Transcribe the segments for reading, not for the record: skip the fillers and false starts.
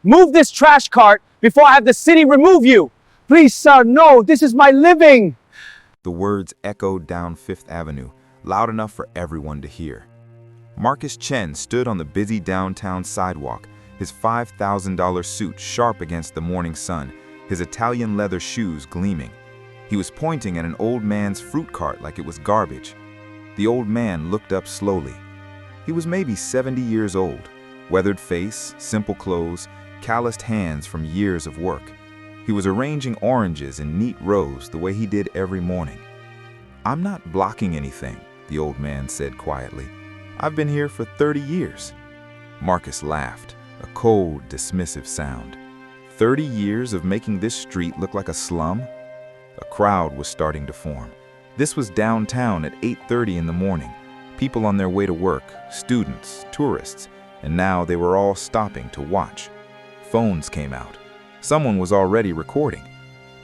Move this trash cart before I have the city remove you. Please, sir, no, this is my living. The words echoed down Fifth Avenue, loud enough for everyone to hear. Marcus Chen stood on the busy downtown sidewalk, his $5,000 suit sharp against the morning sun, his Italian leather shoes gleaming. He was pointing at an old man's fruit cart like it was garbage. The old man looked up slowly. He was maybe 70 years old, weathered face, simple clothes, calloused hands from years of work. He was arranging oranges in neat rows the way he did every morning. "I'm not blocking anything," the old man said quietly. "I've been here for 30 years. Marcus laughed, a cold, dismissive sound. 30 years of making this street look like a slum? A crowd was starting to form. This was downtown at 8:30 in the morning. People on their way to work, students, tourists, and now they were all stopping to watch. Phones came out. Someone was already recording.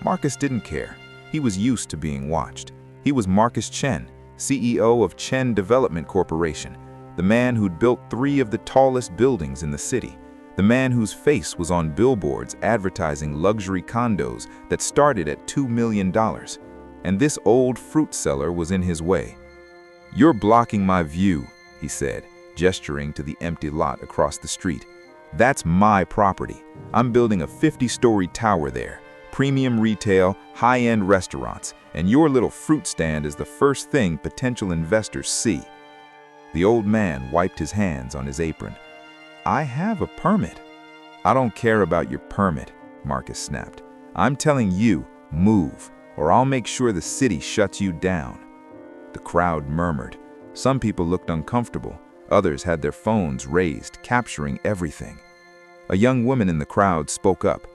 Marcus didn't care. He was used to being watched. He was Marcus Chen, CEO of Chen Development Corporation, the man who'd built 3 of the tallest buildings in the city, the man whose face was on billboards advertising luxury condos that started at $2 million. And this old fruit seller was in his way. "You're blocking my view," he said, gesturing to the empty lot across the street. "That's my property. I'm building a 50-story tower there, premium retail, high-end restaurants, and your little fruit stand is the first thing potential investors see." The old man wiped his hands on his apron. "I have a permit." "I don't care about your permit," Marcus snapped. "I'm telling you, move, or I'll make sure the city shuts you down." The crowd murmured. Some people looked uncomfortable. Others had their phones raised, capturing everything. A young woman in the crowd spoke up.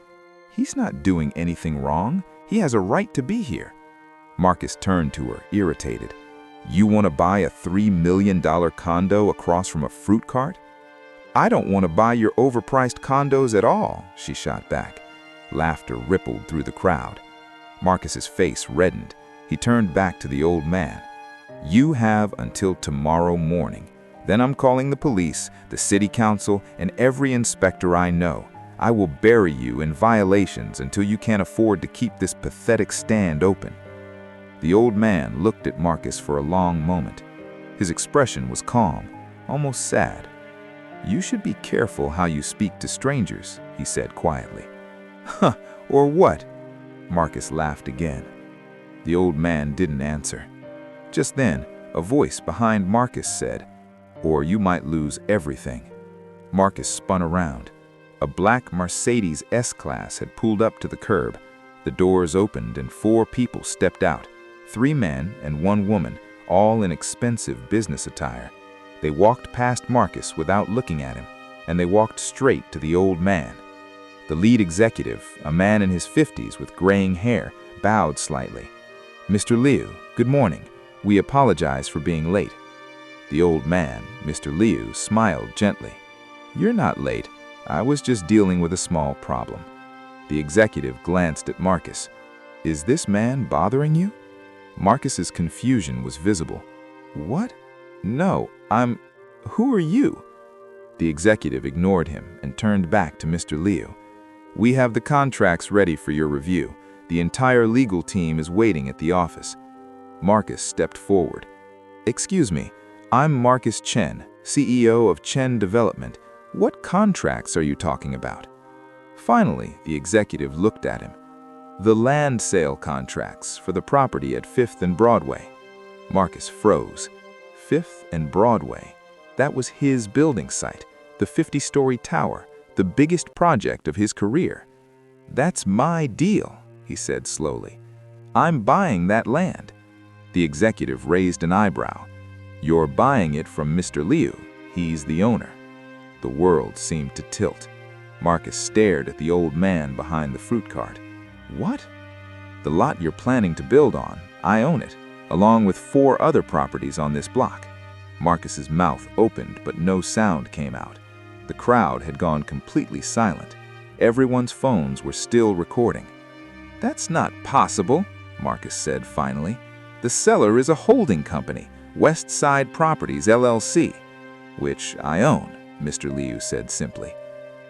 "He's not doing anything wrong. He has a right to be here." Marcus turned to her, irritated. "You want to buy a $3 million condo across from a fruit cart?" "I don't want to buy your overpriced condos at all," she shot back. Laughter rippled through the crowd. Marcus's face reddened. He turned back to the old man. "You have until tomorrow morning. Then I'm calling the police, the city council, and every inspector I know. I will bury you in violations until you can't afford to keep this pathetic stand open." The old man looked at Marcus for a long moment. His expression was calm, almost sad. "You should be careful how you speak to strangers," he said quietly. "Huh, or what?" Marcus laughed again. The old man didn't answer. Just then, a voice behind Marcus said, "Or you might lose everything." Marcus spun around. A black Mercedes S-Class had pulled up to the curb. The doors opened and 4 people stepped out, 3 men and 1 woman, all in expensive business attire. They walked past Marcus without looking at him, and they walked straight to the old man. The lead executive, a man in his 50s with graying hair, bowed slightly. "Mr. Liu, good morning. We apologize for being late." The old man, Mr. Liu, smiled gently. "You're not late. I was just dealing with a small problem." The executive glanced at Marcus. "Is this man bothering you?" Marcus's confusion was visible. "What? No, Who are you?" The executive ignored him and turned back to Mr. Liu. "We have the contracts ready for your review. The entire legal team is waiting at the office." Marcus stepped forward. "Excuse me, I'm Marcus Chen, CEO of Chen Development. What contracts are you talking about?" Finally, the executive looked at him. "The land sale contracts for the property at 5th and Broadway." Marcus froze. 5th and Broadway. That was his building site, the 50-story tower, the biggest project of his career. "That's my deal," he said slowly. "I'm buying that land." The executive raised an eyebrow. "You're buying it from Mr. Liu. He's the owner." The world seemed to tilt. Marcus stared at the old man behind the fruit cart. "What?" "The lot you're planning to build on, I own it, along with 4 other properties on this block." Marcus's mouth opened, but no sound came out. The crowd had gone completely silent. Everyone's phones were still recording. "That's not possible," Marcus said finally. "The seller is a holding company, West Side Properties, LLC, which I own," Mr. Liu said simply.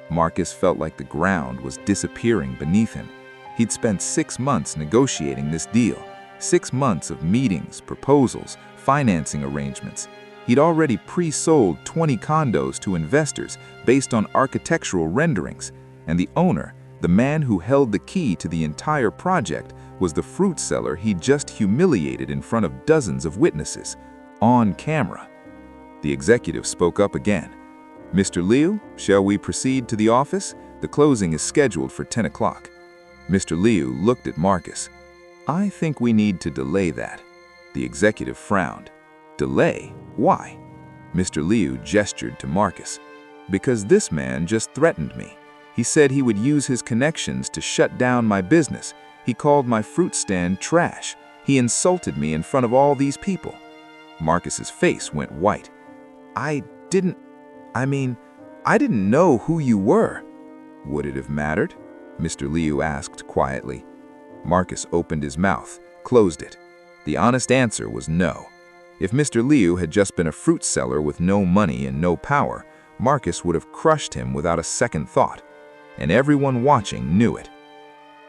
Marcus felt like the ground was disappearing beneath him. He'd spent 6 months negotiating this deal, 6 months of meetings, proposals, financing arrangements. He'd already pre-sold 20 condos to investors based on architectural renderings, and the owner, the man who held the key to the entire project, was the fruit seller he'd just humiliated in front of dozens of witnesses, on camera. The executive spoke up again. "Mr. Liu, shall we proceed to the office? The closing is scheduled for 10 o'clock. Mr. Liu looked at Marcus. "I think we need to delay that." The executive frowned. "Delay? Why?" Mr. Liu gestured to Marcus. "Because this man just threatened me. He said he would use his connections to shut down my business. He called my fruit stand trash. He insulted me in front of all these people." Marcus's face went white. I didn't know who you were." "Would it have mattered?" Mr. Liu asked quietly. Marcus opened his mouth, closed it. The honest answer was no. If Mr. Liu had just been a fruit seller with no money and no power, Marcus would have crushed him without a second thought. And everyone watching knew it.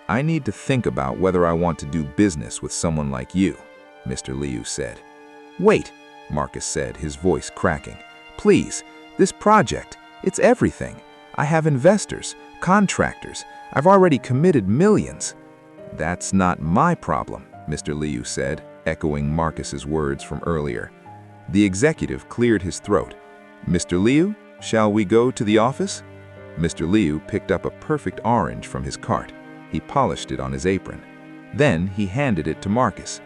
"I need to think about whether I want to do business with someone like you," Mr. Liu said. "Wait," Marcus said, his voice cracking. "Please, this project, it's everything. I have investors, contractors. I've already committed millions." "That's not my problem," Mr. Liu said, echoing Marcus's words from earlier. The executive cleared his throat. "Mr. Liu, shall we go to the office?" Mr. Liu picked up a perfect orange from his cart. He polished it on his apron. Then he handed it to Marcus.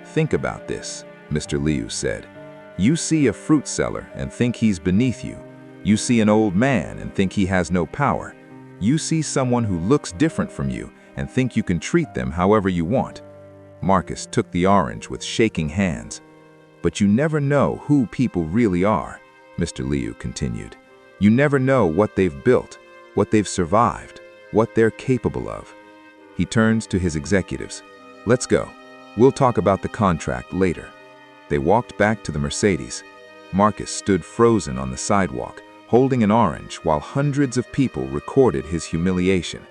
"Think about this," Mr. Liu said. "You see a fruit seller and think he's beneath you. You see an old man and think he has no power. You see someone who looks different from you and think you can treat them however you want." Marcus took the orange with shaking hands. "But you never know who people really are," Mr. Liu continued. "You never know what they've built, what they've survived, what they're capable of." He turns to his executives. "Let's go. We'll talk about the contract later." They walked back to the Mercedes. Marcus stood frozen on the sidewalk, holding an orange while hundreds of people recorded his humiliation.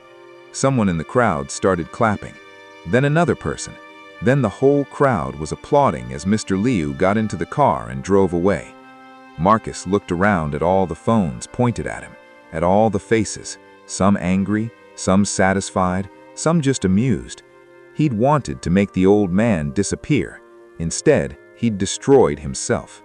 Someone in the crowd started clapping. Then another person. Then the whole crowd was applauding as Mr. Liu got into the car and drove away. Marcus looked around at all the phones pointed at him, at all the faces, some angry, some satisfied, some just amused. He'd wanted to make the old man disappear. Instead, he'd destroyed himself.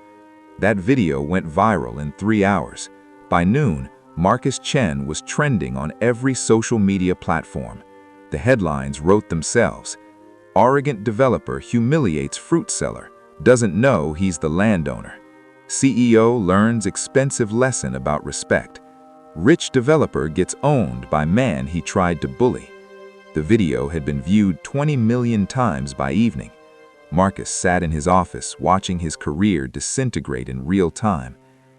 That video went viral in 3 hours. By noon, Marcus Chen was trending on every social media platform. The headlines wrote themselves. "Arrogant developer humiliates fruit seller, doesn't know he's the landowner. CEO learns expensive lesson about respect. Rich developer gets owned by man he tried to bully." The video had been viewed 20 million times by evening. Marcus sat in his office watching his career disintegrate in real time.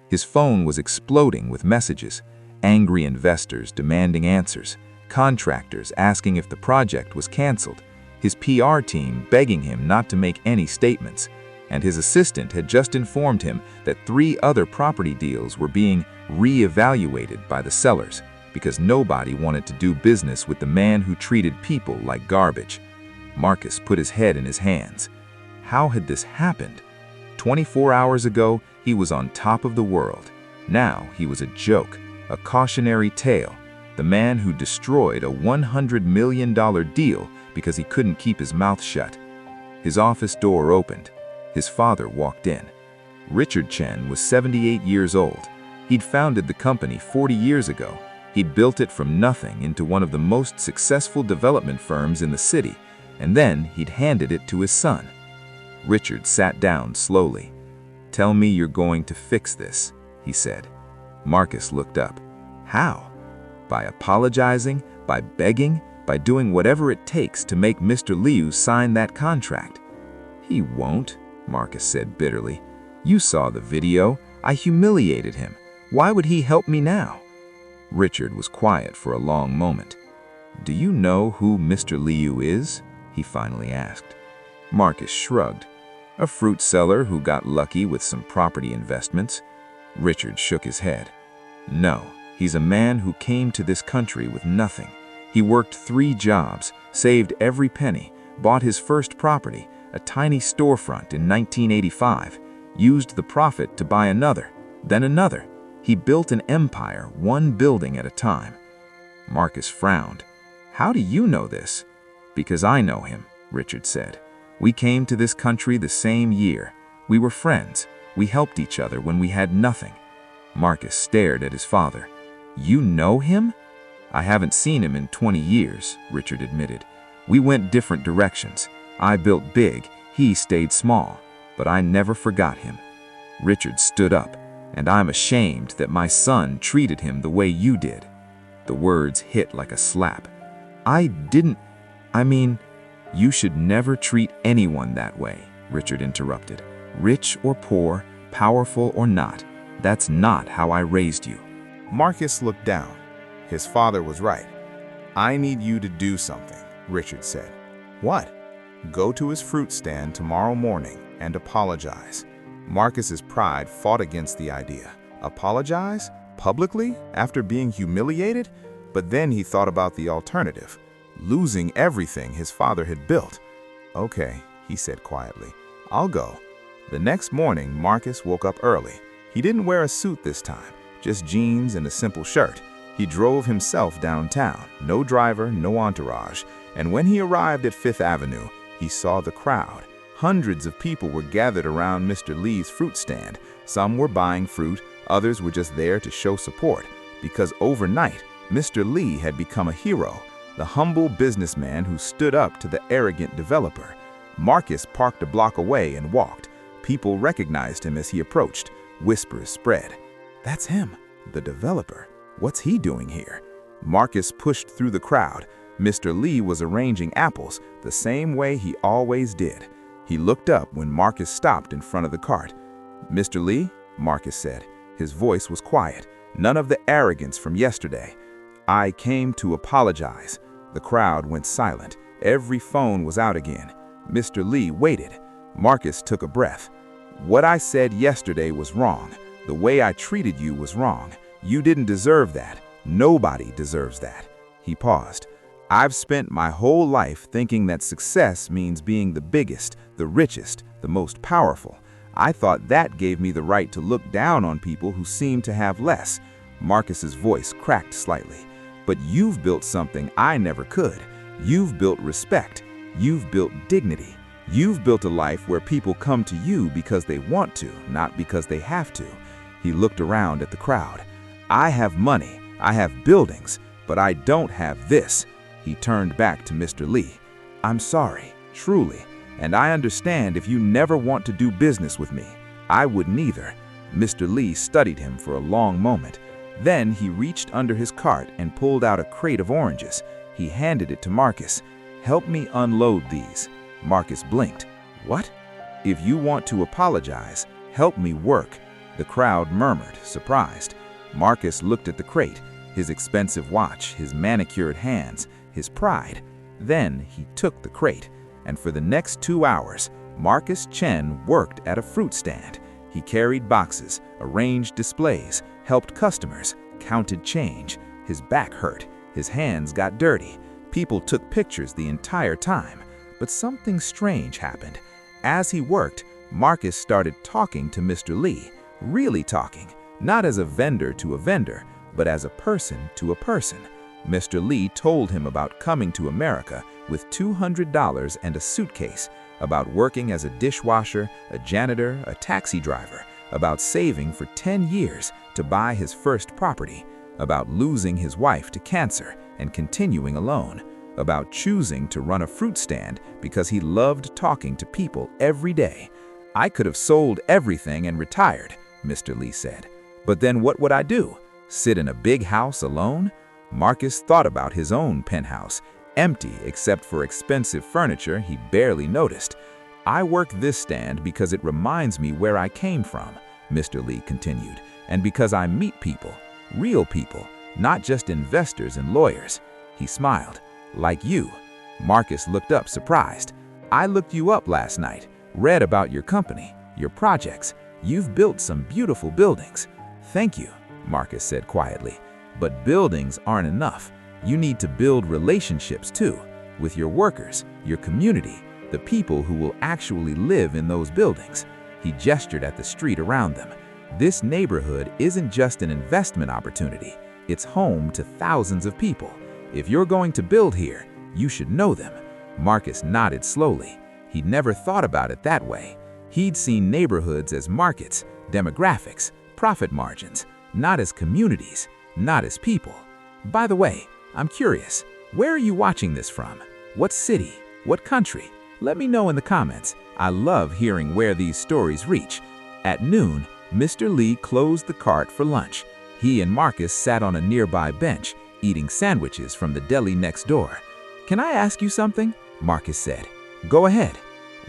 His phone was exploding with messages, angry investors demanding answers, contractors asking if the project was canceled, his PR team begging him not to make any statements, and his assistant had just informed him that 3 other property deals were being re-evaluated by the sellers because nobody wanted to do business with the man who treated people like garbage. Marcus put his head in his hands. How had this happened? 24 hours ago, he was on top of the world. Now he was a joke, a cautionary tale, the man who destroyed a $100 million deal because he couldn't keep his mouth shut. His office door opened. His father walked in. Richard Chen was 78 years old. He'd founded the company 40 years ago. He'd built it from nothing into one of the most successful development firms in the city, and then he'd handed it to his son. Richard sat down slowly. "Tell me you're going to fix this," he said. Marcus looked up. "How?" "By apologizing, by begging, by doing whatever it takes to make Mr. Liu sign that contract." "He won't," Marcus said bitterly. "You saw the video. I humiliated him. Why would he help me now?" Richard was quiet for a long moment. "Do you know who Mr. Liu is?" he finally asked. Marcus shrugged. "A fruit seller who got lucky with some property investments." Richard shook his head. "No," He's a man who came to this country with nothing. He worked 3 jobs, saved every penny, bought his first property, a tiny storefront in 1985, used the profit to buy another, then another. He built an empire, 1 building at a time. Marcus frowned. "How do you know this?" "Because I know him," Richard said. "We came to this country the same year. We were friends. We helped each other when we had nothing." Marcus stared at his father. "You know him?" "I haven't seen him in 20 years," Richard admitted. "We went different directions. I built big, he stayed small, but I never forgot him." Richard stood up. "And I'm ashamed that my son treated him the way you did." The words hit like a slap. I mean, you should never treat anyone that way," Richard interrupted. "Rich or poor, powerful or not, that's not how I raised you." Marcus looked down. His father was right. "I need you to do something," Richard said. "What?" "Go to his fruit stand tomorrow morning and apologize." Marcus's pride fought against the idea. Apologize? Publicly? After being humiliated? But then he thought about the alternative. Losing everything his father had built. "Okay," he said quietly. "I'll go." The next morning, Marcus woke up early. He didn't wear a suit this time, just jeans and a simple shirt. He drove himself downtown, no driver, no entourage. And when he arrived at 5th Avenue, he saw the crowd. Hundreds of people were gathered around Mr. Lee's fruit stand. Some were buying fruit, others were just there to show support. Because overnight, Mr. Lee had become a hero, the humble businessman who stood up to the arrogant developer. Marcus parked a block away and walked. People recognized him as he approached. Whispers spread. "That's him, the developer. What's he doing here?" Marcus pushed through the crowd. Mr. Lee was arranging apples the same way he always did. He looked up when Marcus stopped in front of the cart. "Mr. Lee," Marcus said. His voice was quiet, none of the arrogance from yesterday. "I came to apologize." The crowd went silent. Every phone was out again. Mr. Lee waited. Marcus took a breath. "What I said yesterday was wrong. The way I treated you was wrong. You didn't deserve that. Nobody deserves that." He paused. "I've spent my whole life thinking that success means being the biggest, the richest, the most powerful. I thought that gave me the right to look down on people who seem to have less." Marcus's voice cracked slightly. "But you've built something I never could. You've built respect. You've built dignity. You've built a life where people come to you because they want to, not because they have to." He looked around at the crowd. "I have money, I have buildings, but I don't have this." He turned back to Mr. Lee. "I'm sorry, truly, and I understand if you never want to do business with me. I wouldn't either." Mr. Lee studied him for a long moment. Then he reached under his cart and pulled out a crate of oranges. He handed it to Marcus. "Help me unload these." Marcus blinked. "What?" "If you want to apologize, help me work." The crowd murmured, surprised. Marcus looked at the crate, his expensive watch, his manicured hands, his pride. Then he took the crate, and for the next 2 hours, Marcus Chen worked at a fruit stand. He carried boxes, arranged displays, helped customers, counted change. His back hurt, his hands got dirty. People took pictures the entire time. But something strange happened. As he worked, Marcus started talking to Mr. Lee, really talking, not as a vendor to a vendor, but as a person to a person. Mr. Lee told him about coming to America with $200 and a suitcase, about working as a dishwasher, a janitor, a taxi driver, about saving for 10 years to buy his first property, about losing his wife to cancer and continuing alone, about choosing to run a fruit stand because he loved talking to people every day. "I could have sold everything and retired," Mr. Lee said. "But then what would I do? Sit in a big house alone?" Marcus thought about his own penthouse, empty except for expensive furniture he barely noticed. "I work this stand because it reminds me where I came from," Mr. Lee continued, "and because I meet people, real people, not just investors and lawyers." He smiled. "Like you." Marcus looked up surprised. "I looked you up last night, read about your company, your projects. You've built some beautiful buildings." "Thank you," Marcus said quietly. But buildings aren't enough. You need to build relationships too, with your workers, your community, the people who will actually live in those buildings. He gestured at the street around them. This neighborhood isn't just an investment opportunity. It's home to thousands of people. If you're going to build here, you should know them. Marcus nodded slowly. He'd never thought about it that way. He'd seen neighborhoods as markets, demographics, profit margins, not as communities, not as people. By the way, I'm curious, where are you watching this from? What city? What country? Let me know in the comments. I love hearing where these stories reach. At noon, Mr. Lee closed the cart for lunch. He and Marcus sat on a nearby bench, eating sandwiches from the deli next door. "Can I ask you something?" Marcus said. "Go ahead.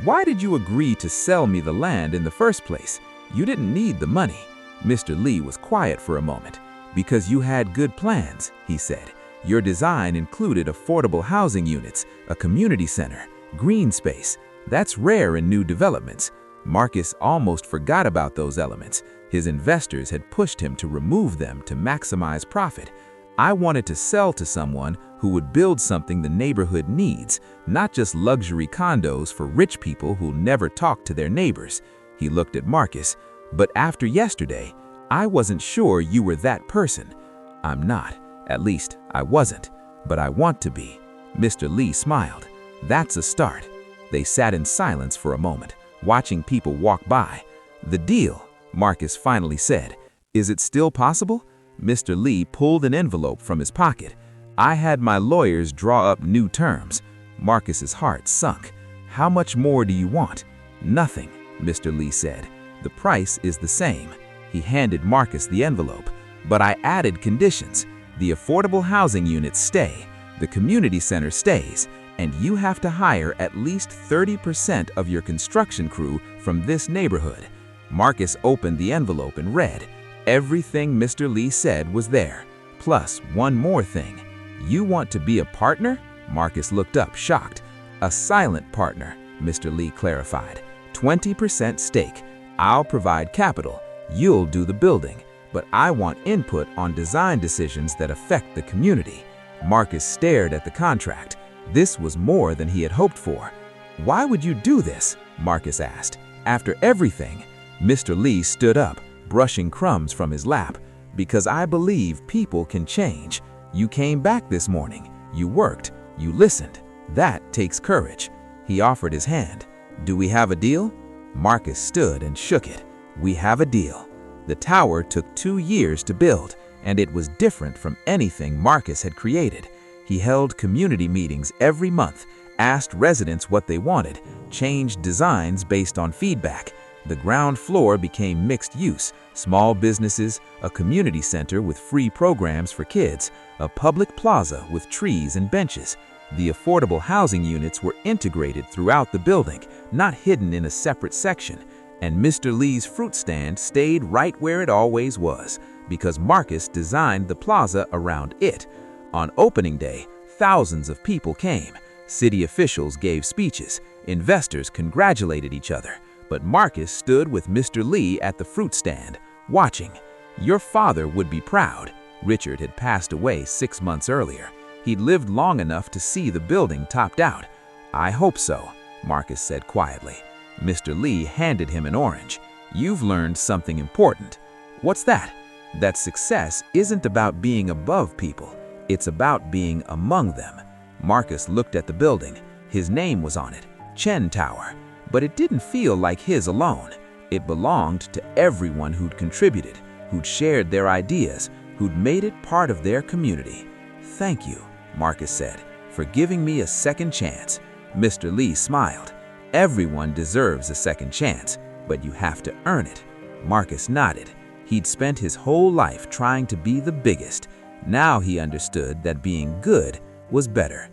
Why did you agree to sell me the land in the first place? You didn't need the money." Mr. Lee was quiet for a moment. "Because you had good plans," he said. "Your design included affordable housing units, a community center, green space. That's rare in new developments." Marcus almost forgot about those elements. His investors had pushed him to remove them to maximize profit. "I wanted to sell to someone who would build something the neighborhood needs, not just luxury condos for rich people who'll never talk to their neighbors." He looked at Marcus. "But after yesterday, I wasn't sure you were that person." "I'm not. At least, I wasn't. But I want to be." Mr. Lee smiled. "That's a start." They sat in silence for a moment, watching people walk by. "The deal," Marcus finally said. "Is it still possible?" Mr. Lee pulled an envelope from his pocket. "I had my lawyers draw up new terms." Marcus's heart sunk. "How much more do you want?" "Nothing," Mr. Lee said. "The price is the same." He handed Marcus the envelope. "But I added conditions. The affordable housing units stay, the community center stays, and you have to hire at least 30% of your construction crew from this neighborhood." Marcus opened the envelope and read. Everything Mr. Lee said was there, plus one more thing. "You want to be a partner?" Marcus looked up, shocked. "A silent partner," Mr. Lee clarified. 20% stake. I'll provide capital. You'll do the building. But I want input on design decisions that affect the community. Marcus stared at the contract. This was more than he had hoped for. "Why would you do this?" Marcus asked. "After everything?" Mr. Lee stood up, brushing crumbs from his lap. "Because I believe people can change. You came back this morning. You worked. You listened. That takes courage." He offered his hand. "Do we have a deal?" Marcus stood and shook it. "We have a deal." The tower took 2 years to build, and it was different from anything Marcus had created. He held community meetings every month, asked residents what they wanted, changed designs based on feedback. The ground floor became mixed use, small businesses, a community center with free programs for kids, a public plaza with trees and benches. The affordable housing units were integrated throughout the building, not hidden in a separate section. And Mr. Lee's fruit stand stayed right where it always was, because Marcus designed the plaza around it. On opening day, thousands of people came. City officials gave speeches. Investors congratulated each other. But Marcus stood with Mr. Lee at the fruit stand, watching. "Your father would be proud." Richard had passed away 6 months earlier. He'd lived long enough to see the building topped out. "I hope so," Marcus said quietly. Mr. Lee handed him an orange. "You've learned something important." "What's that?" "That success isn't about being above people. It's about being among them." Marcus looked at the building. His name was on it, Chen Tower. But it didn't feel like his alone. It belonged to everyone who'd contributed, who'd shared their ideas, who'd made it part of their community. "Thank you," Marcus said, "for giving me a second chance." Mr. Lee smiled. "Everyone deserves a second chance, but you have to earn it." Marcus nodded. He'd spent his whole life trying to be the biggest. Now he understood that being good was better.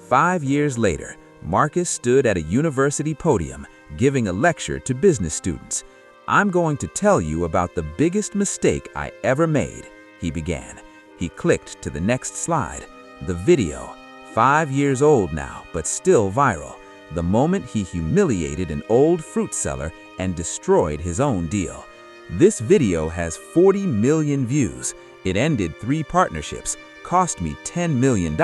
5 years later, Marcus stood at a university podium, giving a lecture to business students. "I'm going to tell you about the biggest mistake I ever made," he began. He clicked to the next slide. The video, 5 years old now, but still viral. The moment he humiliated an old fruit seller and destroyed his own deal. This video has 40 million views. It ended 3 partnerships, cost me $10 million,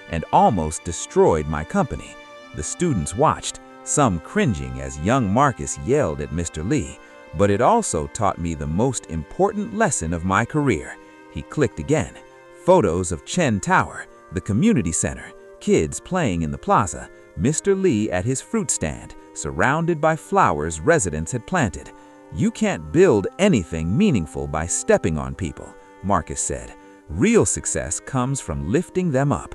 and almost destroyed my company. The students watched, some cringing as young Marcus yelled at Mr. Lee, but it also taught me the most important lesson of my career. He clicked again. Photos of Chen Tower, the community center, kids playing in the plaza, Mr. Lee at his fruit stand, surrounded by flowers residents had planted. You can't build anything meaningful by stepping on people, Marcus said. Real success comes from lifting them up.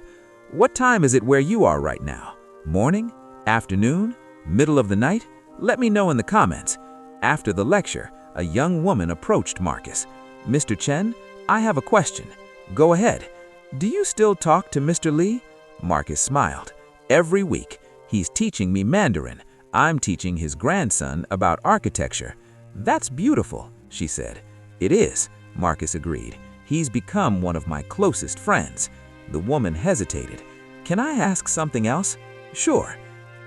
What time is it where you are right now? Morning? Afternoon? Middle of the night? Let me know in the comments. After the lecture, a young woman approached Marcus. Mr. Chen, I have a question. Go ahead. Do you still talk to Mr. Lee? Marcus smiled. Every week. He's teaching me Mandarin. I'm teaching his grandson about architecture. That's beautiful, she said. It is, Marcus agreed. He's become one of my closest friends. The woman hesitated. Can I ask something else? Sure.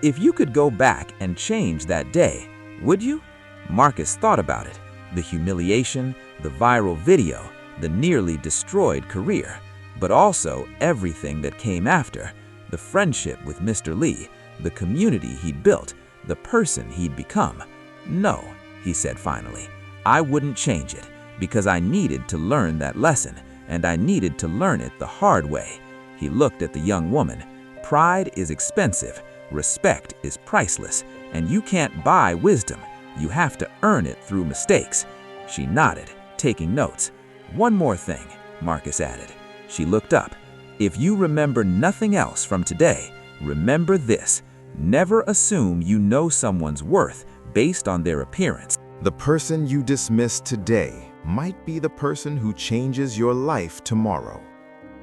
If you could go back and change that day, would you? Marcus thought about it. The humiliation, the viral video, the nearly destroyed career, but also everything that came after. The friendship with Mr. Lee, the community he'd built, the person he'd become. No, he said finally. I wouldn't change it, because I needed to learn that lesson, and I needed to learn it the hard way. He looked at the young woman. Pride is expensive, respect is priceless, and you can't buy wisdom. You have to earn it through mistakes. She nodded, taking notes. One more thing, Marcus added. She looked up. If you remember nothing else from today, remember this. Never assume you know someone's worth based on their appearance. The person you dismiss today might be the person who changes your life tomorrow.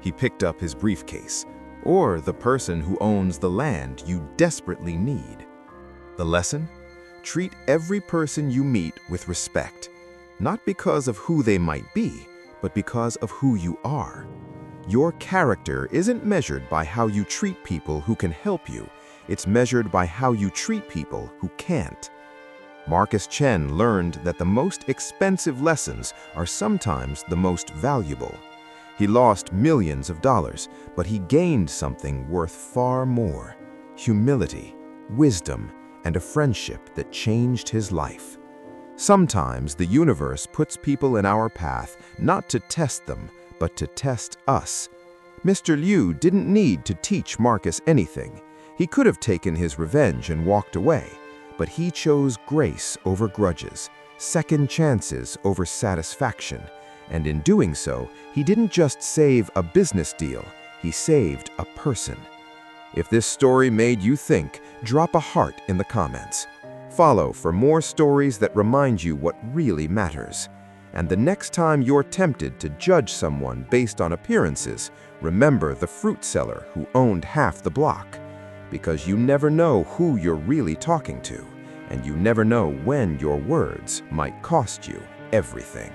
He picked up his briefcase, or the person who owns the land you desperately need. The lesson? Treat every person you meet with respect, not because of who they might be, but because of who you are. Your character isn't measured by how you treat people who can help you. It's measured by how you treat people who can't. Marcus Chen learned that the most expensive lessons are sometimes the most valuable. He lost millions of dollars, but he gained something worth far more: humility, wisdom, and a friendship that changed his life. Sometimes the universe puts people in our path not to test them, but to test us. Mr. Liu didn't need to teach Marcus anything. He could have taken his revenge and walked away, but he chose grace over grudges, second chances over satisfaction, and in doing so, he didn't just save a business deal, he saved a person. If this story made you think, drop a heart in the comments. Follow for more stories that remind you what really matters. And the next time you're tempted to judge someone based on appearances, remember the fruit seller who owned half the block. Because you never know who you're really talking to, and you never know when your words might cost you everything.